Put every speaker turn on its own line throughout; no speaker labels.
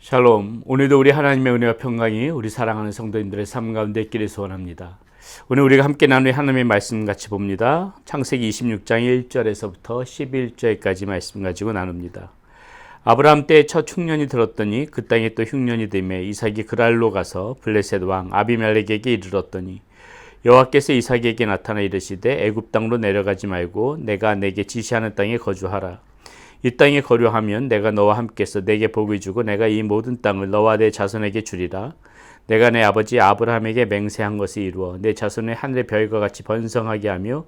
샬롬. 오늘도 우리 하나님의 은혜와 평강이 우리 사랑하는 성도님들의 삶 가운데 있기를 소원합니다. 오늘 우리가 함께 나눌 하나님의 말씀 같이 봅니다. 창세기 26장 1절에서부터 11절까지 말씀 가지고 나눕니다. 아브라함 때에 첫 흉년이 들었더니 그 땅에 또 흉년이 되매 이삭이 그랄로 가서 블레셋 왕 아비멜렉에게 이르렀더니 여호와께서 이삭에게 나타나 이르시되 애굽 땅으로 내려가지 말고 내가 내게 지시하는 땅에 거주하라. 이 땅에 거류하면 내가 너와 함께서 내게 복을 주고 내가 이 모든 땅을 너와 내 자손에게 주리라. 내가 내 아버지 아브라함에게 맹세한 것을 이루어 내 자손의 하늘의 별과 같이 번성하게 하며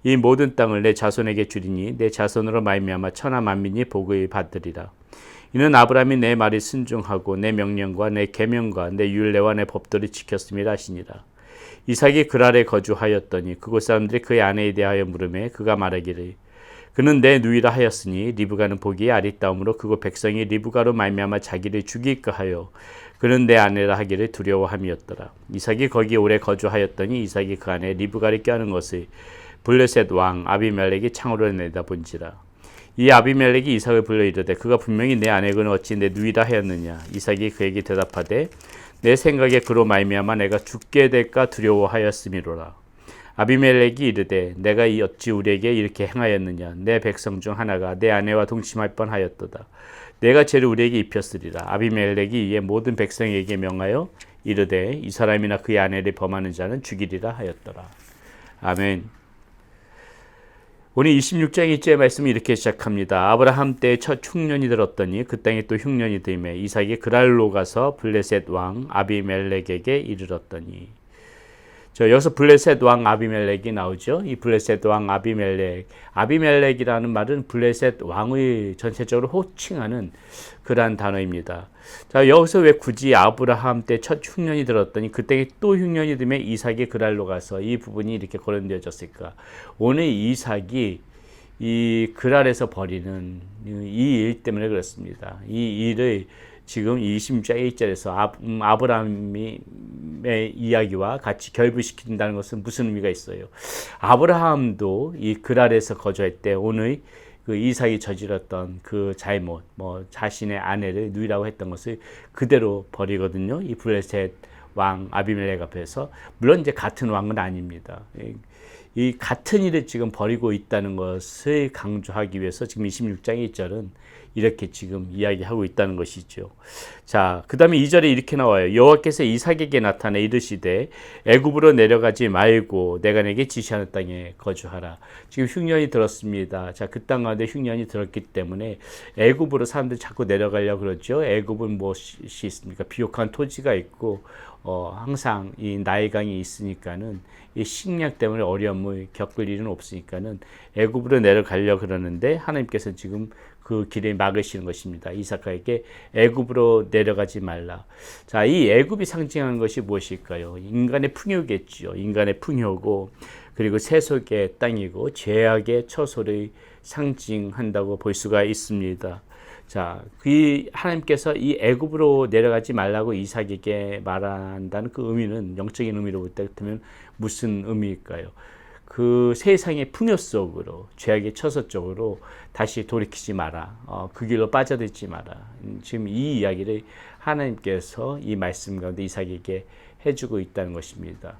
이 모든 땅을 내 자손에게 주리니 내 자손으로 말미암아 천하 만민이 복을 받으리라. 이는 아브라함이 내 말이 순종하고 내 명령과 내 계명과 내 율례와 내 법도를 지켰음이라 하시니라. 이삭이 그랄에 거주하였더니 그곳 사람들이 그의 아내에 대하여 물으매 그가 말하기를 그는 내 누이라 하였으니 리브가는 보기에 아리따움으로 그곳 백성이 리브가로 말미암아 자기를 죽일까 하여 그는 내 아내라 하기를 두려워함이었더라. 이삭이 거기 오래 거주하였더니 이삭이 그 아내 리브가를 껴안은 것을 블레셋 왕 아비멜렉이 창으로 내다본지라. 이 아비멜렉이 이삭을 불러 이르되 그가 분명히 내 아내거늘 어찌 내 누이라 하였느냐. 이삭이 그에게 대답하되 내 생각에 그로 말미암아 내가 죽게 될까 두려워하였음이로라. 아비멜렉이 이르되 내가 어찌 우리에게 이렇게 행하였느냐. 내 백성 중 하나가 내 아내와 동침할 뻔하였도다. 내가 죄를 우리에게 입혔으리라. 아비멜렉이 이에 모든 백성에게 명하여 이르되 이 사람이나 그의 아내를 범하는 자는 죽이리라 하였더라. 아멘. 오늘 26장 1절의 말씀이 이렇게 시작합니다. 아브라함 때에 첫 흉년이 들었더니 그 땅에 또 흉년이 되매 이삭이 그랄로 가서 블레셋 왕 아비멜렉에게 이르렀더니. 여기서 블레셋 왕 아비멜렉이 나오죠. 이 블레셋 왕 아비멜렉이라는 말은 블레셋 왕의 전체적으로 호칭하는 그러한 단어입니다. 자, 여기서 왜 굳이 아브라함 때 첫 흉년이 들었더니 그때 또 흉년이 되면 이삭이 그랄로 가서 이 부분이 이렇게 거론되어졌을까? 오늘 이삭이 이 그랄에서 벌이는 이 일 때문에 그렇습니다. 이 일을 지금 26장 1절에서 아브라함의 이야기와 같이 결부시킨다는 것은 무슨 의미가 있어요? 아브라함도 이 그랄에서 거주할 때 오늘 그 이삭이 저질렀던 그 잘못, 자신의 아내를 누이라고 했던 것을 그대로 버리거든요. 이 블레셋 왕 아비멜렉 앞에서. 물론 이제 같은 왕은 아닙니다. 이 같은 일을 지금 벌이고 있다는 것을 강조하기 위해서 지금 26장 1절은 이렇게 지금 이야기하고 있다는 것이죠. 자, 그 다음에 2절에 이렇게 나와요. 여호와께서 이삭에게 나타나 이르시되 애굽으로 내려가지 말고 내가 내게 지시하는 땅에 거주하라. 지금 흉년이 들었습니다. 자, 그 땅 가운데 흉년이 들었기 때문에 애굽으로 사람들이 자꾸 내려가려고 그러죠. 애굽은 무엇이 있습니까? 비옥한 토지가 있고 항상 이 나일강이 있으니까는 이 식량 때문에 어려움을 겪을 일은 없으니까는 애굽으로 내려가려고 그러는데 하나님께서 지금 그 길을 막으시는 것입니다. 이삭에게 애굽으로 내려가지 말라. 자, 이 애굽이 상징하는 것이 무엇일까요? 인간의 풍요겠죠. 인간의 풍요고 그리고 세속의 땅이고 죄악의 처소를 상징한다고 볼 수가 있습니다. 자, 그 하나님께서 이 애굽으로 내려가지 말라고 이삭에게 말한다는 그 의미는 영적인 의미로 볼 때 그렇다면 무슨 의미일까요? 그 세상의 풍요 속으로 죄악의 처소 쪽으로 다시 돌이키지 마라. 그 길로 빠져들지 마라. 지금 이 이야기를 하나님께서 이 말씀 가운데 이삭에게 해주고 있다는 것입니다.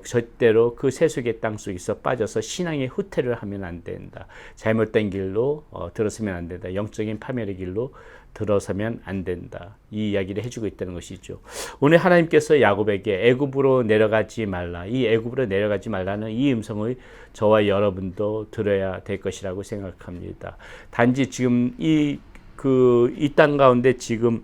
절대로 그 세속의 땅 속에서 빠져서 신앙의 후퇴를 하면 안 된다. 잘못된 길로 들어서면 안 된다. 영적인 파멸의 길로 들어서면 안 된다. 이 이야기를 해주고 있다는 것이죠. 오늘 하나님께서 야곱에게 애굽으로 내려가지 말라. 이 애굽으로 내려가지 말라는 이 음성을 저와 여러분도 들어야 될 것이라고 생각합니다. 단지 지금 이 땅 가운데 지금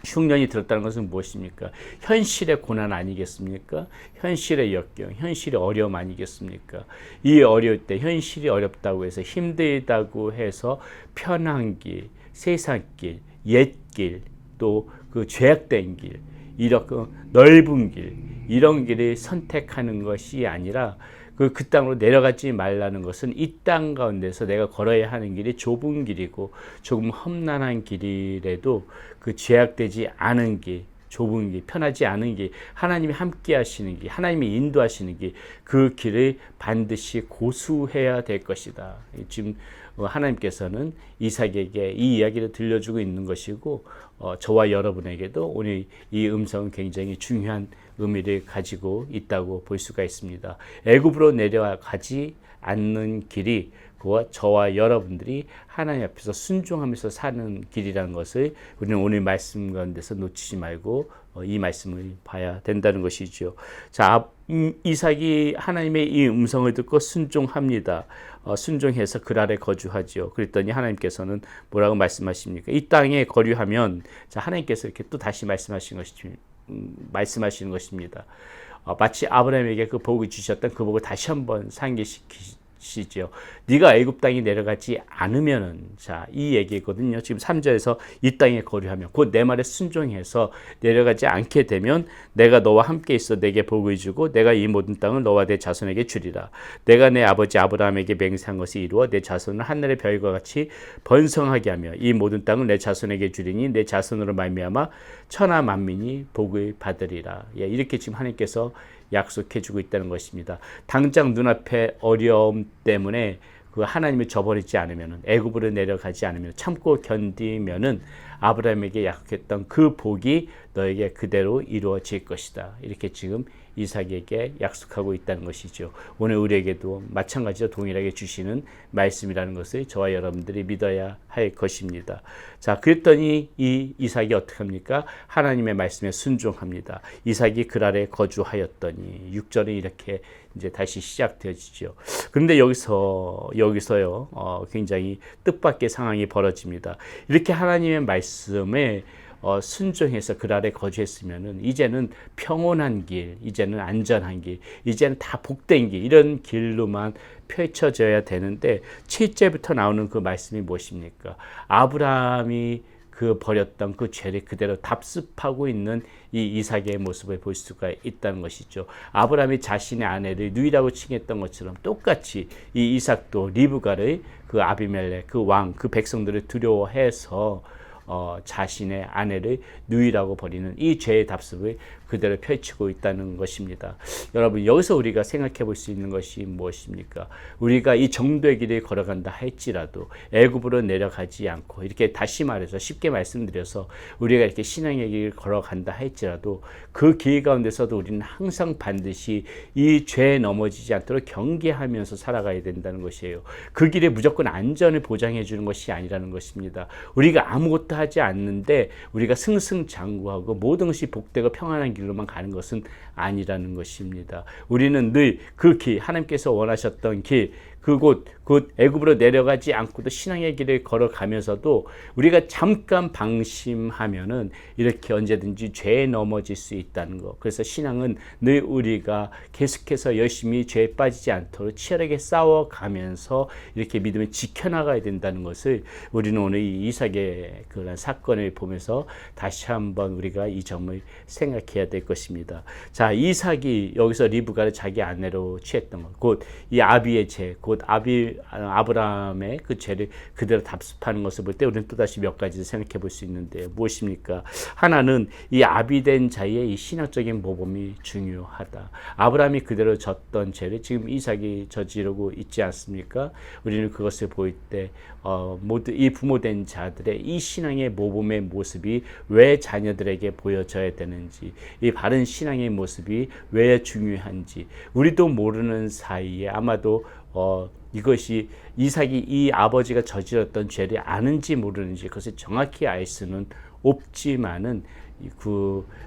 흉년이 들었다는 것은 무엇입니까? 현실의 고난 아니겠습니까? 현실의 역경, 현실의 어려움 아니겠습니까? 이 어려울 때 현실이 어렵다고 해서 힘들다고 해서 편한 길, 세상 길, 옛 길, 또 그 죄악된 길, 이렇게 넓은 길, 이런 길을 선택하는 것이 아니라 그 땅으로 내려가지 말라는 것은 이 땅 가운데서 내가 걸어야 하는 길이 좁은 길이고 조금 험난한 길이라도 그 죄악되지 않은 길, 좁은 길, 편하지 않은 길, 하나님이 함께 하시는 길, 하나님이 인도하시는 길, 그 길을 반드시 고수해야 될 것이다. 지금 하나님께서는 이삭에게 이 이야기를 들려주고 있는 것이고 저와 여러분에게도 오늘 이 음성은 굉장히 중요한 의미를 가지고 있다고 볼 수가 있습니다. 애굽으로 내려가지 않는 길이 그와 저와 여러분들이 하나님 앞에서 순종하면서 사는 길이라는 것을 우리는 오늘 말씀 가운데서 놓치지 말고 이 말씀을 봐야 된다는 것이죠. 자, 이삭이 하나님의 이 음성을 듣고 순종합니다. 순종해서 그 아래 거주하죠. 그랬더니 하나님께서는 뭐라고 말씀하십니까? 이 땅에 거류하면, 자, 하나님께서 이렇게 또 다시 말씀하시는 것입니다. 마치 아브라함에게 그 복을 주셨던 그 복을 다시 한번 상기시키시죠. 네가 애굽 땅에 내려가지 않으면은, 자, 이 얘기거든요. 지금 3절에서 이 땅에 거류하면, 곧 내 말에 순종해서 내려가지 않게 되면 내가 너와 함께 있어 내게 복을 주고 내가 이 모든 땅을 너와 내 자손에게 주리라. 내가 내 아버지 아브라함에게 맹세한 것이 이루어 내 자손을 하늘의 별과 같이 번성하게 하며 이 모든 땅을 내 자손에게 주리니 내 자손으로 말미암아 천하 만민이 복을 받으리라. 예, 이렇게 지금 하나님께서 약속해주고 있다는 것입니다. 당장 눈앞에 어려움 때문에 그 하나님을 저버리지 않으면, 애굽으로 내려가지 않으면, 참고 견디면은 아브라함에게 약속했던 그 복이 너에게 그대로 이루어질 것이다. 이렇게 지금 이삭에게 약속하고 있다는 것이죠. 오늘 우리에게도 마찬가지로 동일하게 주시는 말씀이라는 것을 저와 여러분들이 믿어야 할 것입니다. 자, 그랬더니 이 이삭이 어떻게 합니까? 하나님의 말씀에 순종합니다. 이삭이 그 아래 거주하였더니 6절에 이렇게 이제 다시 시작되어지죠. 그런데 여기서요, 굉장히 뜻밖의 상황이 벌어집니다. 이렇게 하나님의 말씀에 순종해서 그 아래 거주했으면은 이제는 평온한 길, 이제는 안전한 길, 이제는 다 복된 길, 이런 길로만 펼쳐져야 되는데 7절부터 나오는 그 말씀이 무엇입니까? 아브라함이 그 버렸던 그 죄를 그대로 답습하고 있는 이 이삭의 모습을 볼 수가 있다는 것이죠. 아브라함이 자신의 아내를 누이라고 칭했던 것처럼 똑같이 이 이삭도 리브가를 그 아비멜렉, 그 왕, 그 백성들을 두려워해서 자신의 아내를 누이라고 버리는 이 죄의 답습을 그대로 펼치고 있다는 것입니다. 여러분, 여기서 우리가 생각해 볼 수 있는 것이 무엇입니까? 우리가 이 정도의 길을 걸어간다 할지라도 애굽으로 내려가지 않고, 이렇게 다시 말해서 쉽게 말씀드려서 우리가 이렇게 신앙의 길을 걸어간다 할지라도 그 길 가운데서도 우리는 항상 반드시 이 죄에 넘어지지 않도록 경계하면서 살아가야 된다는 것이에요. 그 길에 무조건 안전을 보장해 주는 것이 아니라는 것입니다. 우리가 아무것도 하지 않는데 우리가 승승장구하고 모든 것이 복되고 평안한 길로만 가는 것은 아니라는 것입니다. 우리는 늘 그 길, 하나님께서 원하셨던 길, 그곳 애굽으로 내려가지 않고도 신앙의 길을 걸어가면서도 우리가 잠깐 방심하면은 이렇게 언제든지 죄에 넘어질 수 있다는 것. 그래서 신앙은 늘 우리가 계속해서 열심히 죄에 빠지지 않도록 치열하게 싸워가면서 이렇게 믿음을 지켜나가야 된다는 것을 우리는 오늘 이 이삭의 그런 사건을 보면서 다시 한번 우리가 이 점을 생각해야 될 것입니다. 자, 이삭이 여기서 리브가를 자기 아내로 취했던 것, 곧 이 아비의 죄, 곧 아브라함의 그 죄를 그대로 답습하는 것을 볼 때 우리는 또다시 몇 가지를 생각해 볼 수 있는데 무엇입니까? 하나는 이 아비된 자의 이 신학적인 모범이 중요하다. 아브라함이 그대로 졌던 죄를 지금 이삭이 저지르고 있지 않습니까? 우리는 그것을 볼 때 모두 이 부모된 자들의 이 신앙의 모범의 모습이 왜 자녀들에게 보여져야 되는지, 이 바른 신앙의 모습이 왜 중요한지 우리도 모르는 사이에 아마도 이것이 이삭이 이 아버지가 저질렀던 죄를 아는지 모르는지 그것을 정확히 알 수는 없지만은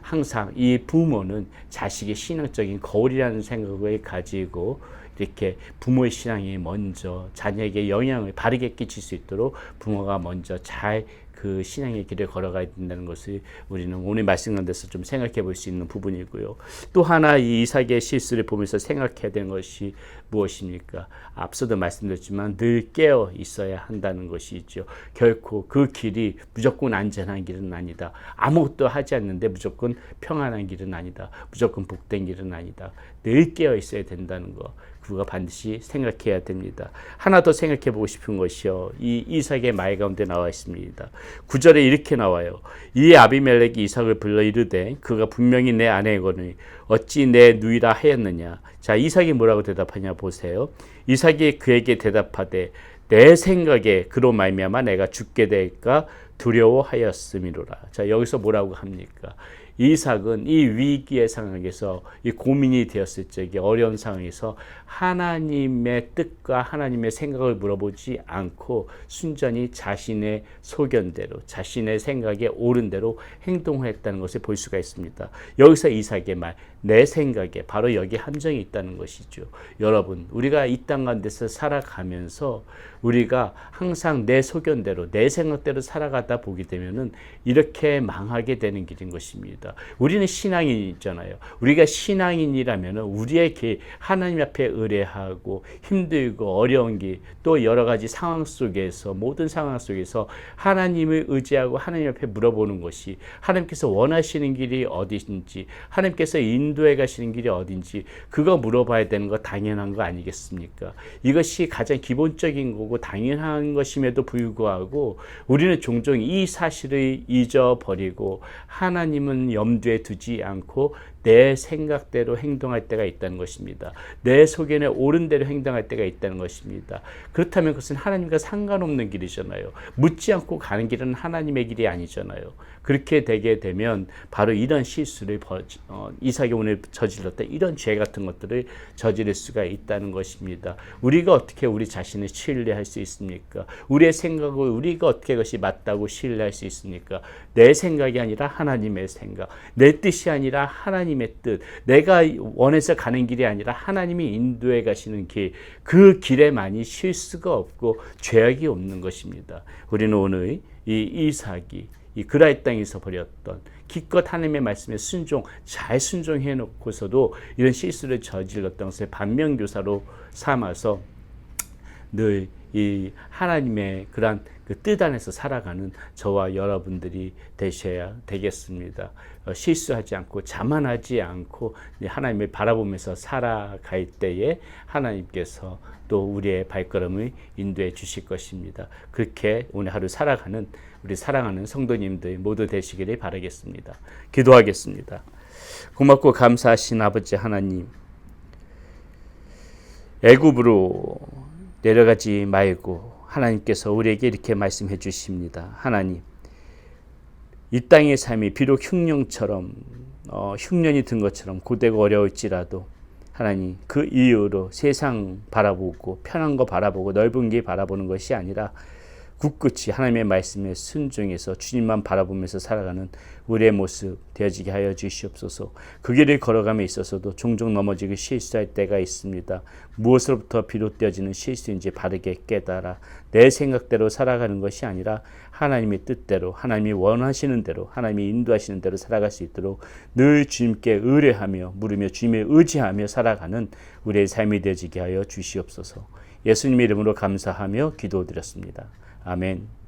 항상 이 부모는 자식의 신앙적인 거울이라는 생각을 가지고 이렇게 부모의 신앙이 먼저 자녀에게 영향을 바르게 끼칠 수 있도록 부모가 먼저 잘 그 신앙의 길을 걸어가야 된다는 것을 우리는 오늘 말씀 가운데서 좀 생각해 볼 수 있는 부분이고요. 또 하나 이 이삭의 실수를 보면서 생각해야 되는 것이 무엇입니까? 앞서도 말씀드렸지만 늘 깨어 있어야 한다는 것이죠. 결코 그 길이 무조건 안전한 길은 아니다. 아무것도 하지 않는데 무조건 평안한 길은 아니다. 무조건 복된 길은 아니다. 늘 깨어 있어야 된다는 것. 그거 반드시 생각해야 됩니다. 하나 더 생각해 보고 싶은 것이요. 이 이삭의 말 가운데 나와 있습니다. 9절에 이렇게 나와요. 이 아비멜렉이 이삭을 불러 이르되 그가 분명히 내 아내거니 어찌 내 누이라 하였느냐. 자, 이삭이 뭐라고 대답하냐 보세요. 이삭이 그에게 대답하되 내 생각에 그로 말미암아 내가 죽게 될까 두려워하였음이로라. 자, 여기서 뭐라고 합니까? 이삭은 이 위기의 상황에서, 이 고민이 되었을 적에, 어려운 상황에서 하나님의 뜻과 하나님의 생각을 물어보지 않고 순전히 자신의 소견대로, 자신의 생각에 옳은 대로 행동했다는 것을 볼 수가 있습니다. 여기서 이삭의 말, 내 생각에, 바로 여기 함정이 있다는 것이죠. 여러분, 우리가 이 땅 가운데서 살아가면서 우리가 항상 내 소견대로, 내 생각대로 살아가다 보게 되면은 이렇게 망하게 되는 길인 것입니다. 우리는 신앙인이잖아요. 우리가 신앙인이라면은 우리의 하나님 앞에 의뢰하고 힘들고 어려운 길, 또 여러 가지 상황 속에서, 모든 상황 속에서 하나님을 의지하고 하나님 앞에 물어보는 것이, 하나님께서 원하시는 길이 어디인지, 하나님께서 인도해 가시는 길이 어딘지, 그거 물어봐야 되는 거 당연한 거 아니겠습니까? 이것이 가장 기본적인 거고 당연한 것임에도 불구하고 우리는 종종 이 사실을 잊어버리고 하나님은 염두에 두지 않고 내 생각대로 행동할 때가 있다는 것입니다. 내 소견에 옳은 대로 행동할 때가 있다는 것입니다. 그렇다면 그것은 하나님과 상관없는 길이잖아요. 묻지 않고 가는 길은 하나님의 길이 아니잖아요. 그렇게 되게 되면 바로 이런 실수를 이삭이 오늘 저질렀던 이런 죄 같은 것들을 저지를 수가 있다는 것입니다. 우리가 어떻게 우리 자신을 신뢰할 수 있습니까? 우리의 생각을 우리가 어떻게 그것이 맞다고 신뢰할 수 있습니까? 내 생각이 아니라 하나님의 생각, 내 뜻이 아니라 하나님의 뜻, 내가 원해서 가는 길이 아니라 하나님이 인도해 가시는 길, 그 길에만이 실수가 없고 죄악이 없는 것입니다. 우리는 오늘 이 이삭이 이 그라의 땅에서 벌였던 기껏 하나님의 말씀에 잘 순종해 놓고서도 이런 실수를 저질렀던 것을 반면교사로 삼아서 늘 이 하나님의 그러한 그 뜻 안에서 살아가는 저와 여러분들이 되셔야 되겠습니다. 실수하지 않고 자만하지 않고 하나님을 바라보면서 살아갈 때에 하나님께서 또 우리의 발걸음을 인도해 주실 것입니다. 그렇게 오늘 하루 살아가는 우리 사랑하는 성도님들 모두 되시기를 바라겠습니다. 기도하겠습니다. 고맙고 감사하신 아버지 하나님, 애굽으로 내려가지 말고 하나님께서 우리에게 이렇게 말씀해 주십니다. 하나님, 이 땅의 삶이 비록 흉년처럼 흉년이 든 것처럼 고되고 어려울지라도 하나님, 그 이유로 세상 바라보고 편한 거 바라보고 넓은 길 바라보는 것이 아니라 굳굳이 하나님의 말씀에 순종해서 주님만 바라보면서 살아가는 우리의 모습 되어지게 하여 주시옵소서. 그 길을 걸어감에 있어서도 종종 넘어지고 실수할 때가 있습니다. 무엇으로부터 비롯되어지는 실수인지 바르게 깨달아 내 생각대로 살아가는 것이 아니라 하나님의 뜻대로, 하나님이 원하시는 대로, 하나님이 인도하시는 대로 살아갈 수 있도록 늘 주님께 의뢰하며 물으며 주님을 의지하며 살아가는 우리의 삶이 되어지게 하여 주시옵소서. 예수님의 이름으로 감사하며 기도드렸습니다. 아멘.